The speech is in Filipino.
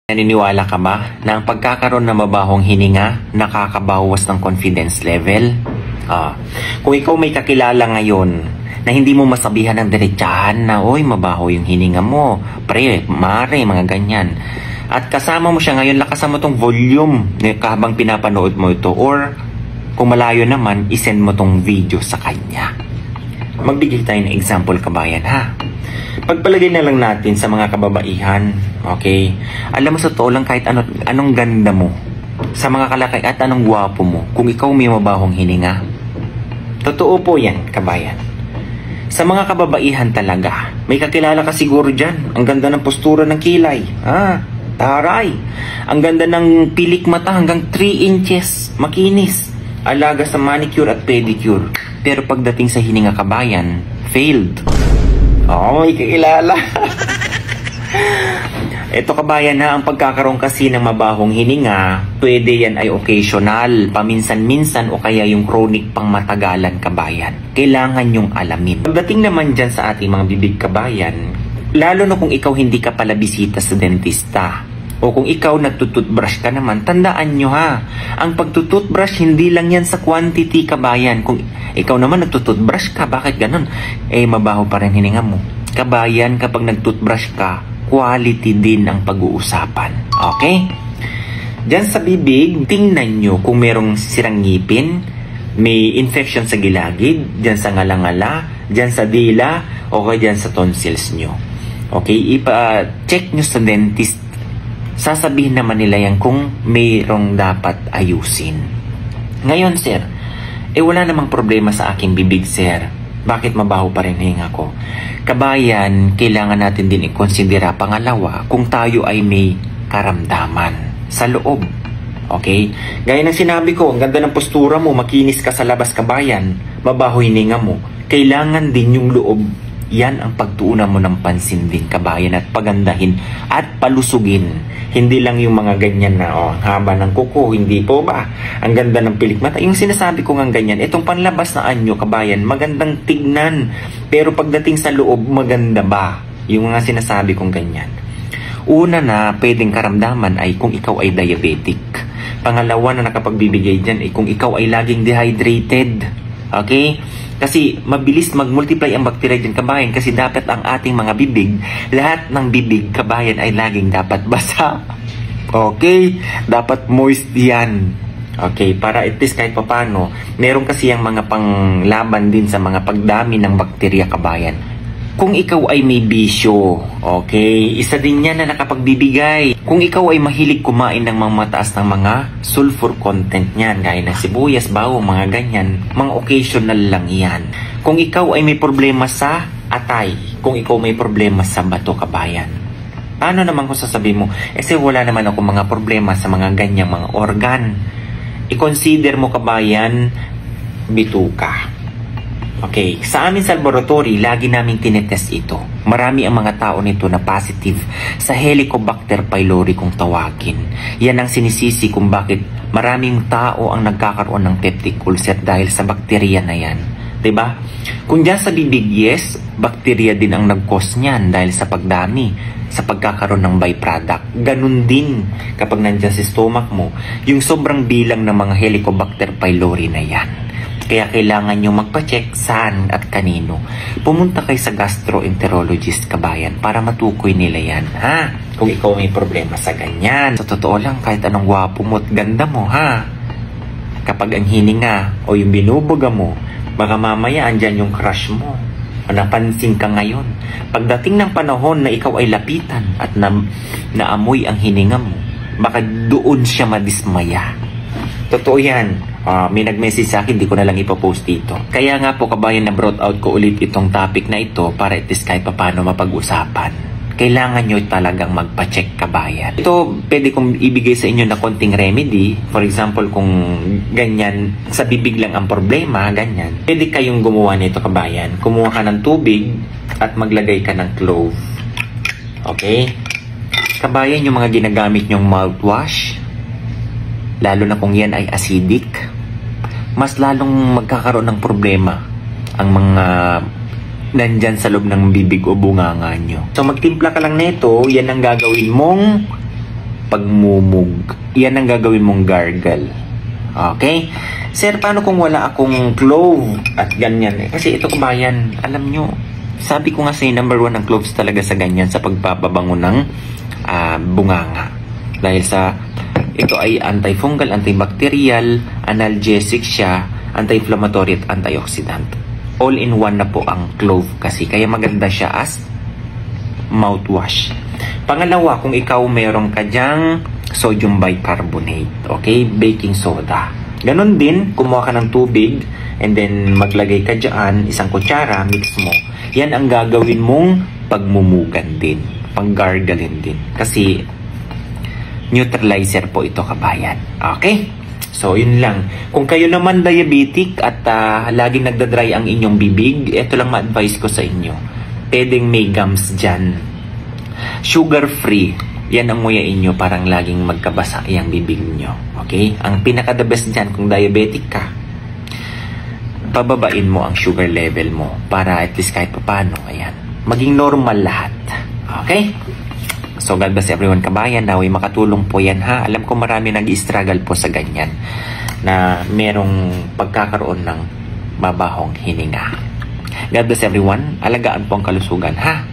Naniniwala ka ba na ang pagkakaroon ng mabahong hininga nakakabawas ng confidence level? Kung ikaw may kakilala ngayon na hindi mo masabihan ng diretsahan na, oy, mabaho yung hininga mo, pre, mare, mga ganyan. At kasama mo siya ngayon, lakasan mo tong volume habang pinapanood mo ito. Or, kung malayo naman, isend mo tong video sa kanya. Magbigay tayo ng example, kabayan, ha? Pagpalagay na lang natin sa mga kababaihan, okay? Alam mo, sa totoo lang, kahit anong ganda mo, sa mga kalakay at anong gwapo mo, kung ikaw may mabahong hininga, totoo po yan, kabayan. Sa mga kababaihan talaga, may kakilala ka siguro dyan. Ang ganda ng postura ng kilay. Taray. Ang ganda ng pilik mata hanggang 3 inches. Makinis. Alaga sa manicure at pedicure. Pero pagdating sa hininga, kabayan, failed. May kakilala. Ito, kabayan, na ang pagkakaroon kasi ng mabahong hininga, pwede yan ay occasional, paminsan-minsan o kaya yung chronic pang matagalan, kabayan. Kailangan yung alamin. Pagdating naman dyan sa ating mga bibig, kabayan, lalo na kung ikaw hindi ka pala bisita sa dentista, o kung ikaw nagtututbrush ka naman, tandaan nyo, ha, ang pagtututbrush hindi lang yan sa quantity, kabayan. Kung ikaw naman nagtututbrush ka, bakit ganun? Mabaho pa rin hininga mo. Kabayan, kapag nagtutbrush ka, quality din ang pag-uusapan. Okay? Diyan sa bibig, tingnan nyo kung merong sirang ngipin, may infection sa gilagid, diyan sa ngalangala, diyan sa dila, o kaya diyan sa tonsils nyo. Okay? Ipa-check nyo sa dentist. Sasabihin naman nila yan kung mayroong dapat ayusin. Ngayon, sir, wala namang problema sa aking bibig, sir. Bakit mabaho pa rin hinga ko? Kabayan, kailangan natin din i-considera pangalawa kung tayo ay may karamdaman sa loob. Okay? Gaya ng sinabi ko, ang ganda ng postura mo, makinis ka sa labas, kabayan, mabaho hininga mo. Kailangan din yung loob. Yan ang pagtuunan mo ng pansin din, kabayan, at pagandahin at palusugin. Hindi lang yung mga ganyan na, haba ng kuko, hindi po ba? Ang ganda ng pilik mata. Yung sinasabi ko nga ganyan, itong panlabas na anyo, kabayan, magandang tignan. Pero pagdating sa loob, maganda ba? Yung mga sinasabi kong ganyan. Una na pwedeng karamdaman ay kung ikaw ay diabetic. Pangalawa na nakapagbibigay dyan ay kung ikaw ay laging dehydrated. Okay? Kasi mabilis mag-multiply ang bacteria dyan, kabayan, kasi dapat ang ating mga bibig, lahat ng bibig, kabayan, ay laging dapat basa. Okay? Dapat moist yan. Okay? Para at least kahit papano, meron kasi yung mga panglaban din sa mga pagdami ng bakterya, kabayan. Kung ikaw ay may bisyo, okay, isa din yan na nakapagbibigay. Kung ikaw ay mahilig kumain ng mga mataas ng mga sulfur content niyan, gaya ng sibuyas, bawang, mga ganyan, mga occasional lang yan. Kung ikaw ay may problema sa atay, kung ikaw may problema sa bato, kabayan, paano naman kung sasabihin mo, wala naman ako mga problema sa mga ganyang mga organ. I-consider mo, kabayan, bituka. Okay, sa amin sa laboratory, lagi namin tinetest ito. Marami ang mga tao nito na positive sa Helicobacter pylori kung tawagin. Yan ang sinisisi kung bakit maraming tao ang nagkakaroon ng peptic ulcer dahil sa bakterya na yan. Diba? Kung dyan sa bibig, yes, bakterya din ang nag-cause niyan dahil sa pagdami, sa pagkakaroon ng byproduct. Ganun din kapag nandyan sa stomach mo, yung sobrang bilang ng mga Helicobacter pylori na yan. Kaya kailangan nyo magpa-check saan at kanino. Pumunta kayo sa gastroenterologist, kabayan, para matukoy nila yan, ha? Kung ikaw may problema sa ganyan. Sa totoo lang, kahit anong gwapo mo at ganda mo, ha? Kapag ang hininga o yung binubuga mo, baka mamaya andyan yung crush mo. O napansin ka ngayon. Pagdating ng panahon na ikaw ay lapitan at naamoy ang hininga mo, baka doon siya madismaya. Totoo yan. May nag-message sa akin, di ko na lang ipopost dito. Kaya nga po, kabayan, na brought out ko ulit itong topic na ito para at least kahit paano mapag-usapan. Kailangan nyo talagang magpa-check, kabayan. Ito, pwede kong ibigay sa inyo na konting remedy. For example, kung ganyan, sa bibig lang ang problema, ganyan. Pwede kayong gumawa nito, kabayan. Kumuha ka ng tubig at maglagay ka ng clove. Okay? Kabayan, yung mga ginagamit nyong mouthwash, lalo na kung yan ay acidic, mas lalong magkakaroon ng problema ang mga nandyan sa loob ng bibig o bunganga nyo. So magtimpla ka lang nito, yan ang gagawin mong pagmumug. Yan ang gagawin mong gargle. Okay? Sir, paano kung wala akong clove at ganyan? Kasi ito kabayan, alam nyo, sabi ko nga sa number 1 ang cloves talaga sa ganyan sa pagpapabango ng bunganga. Dahil sa ito ay antifungal, antibacterial, analgesic siya, anti-inflammatory at antioxidant. All in one na po ang clove kasi. Kaya maganda siya as mouthwash. Pangalawa, kung ikaw meron ka dyang sodium bicarbonate, okay, baking soda. Ganon din, kumuha ka ng tubig and then maglagay ka dyan, isang kutsara, mix mo. Yan ang gagawin mong pagmumugan din, panggargalin din. Kasi neutralizer po ito kabayan. Okay? So, yun lang. Kung kayo naman diabetic at laging nagdadry ang inyong bibig, ito lang ma-advise ko sa inyo. Pwedeng may gums dyan. Sugar-free. Yan ang nguyain nyo, parang laging magkabasa yung bibig nyo. Okay? Ang pinaka-the best dyan, kung diabetic ka, pababain mo ang sugar level mo para at least kahit paano, ayan, maging normal lahat. Okay? So, God bless everyone kabayan. Naway makatulong po yan ha. Alam ko marami nag-struggle po sa ganyan na merong pagkakaroon ng mabahong hininga. God bless everyone. Alagaan po ang kalusugan ha.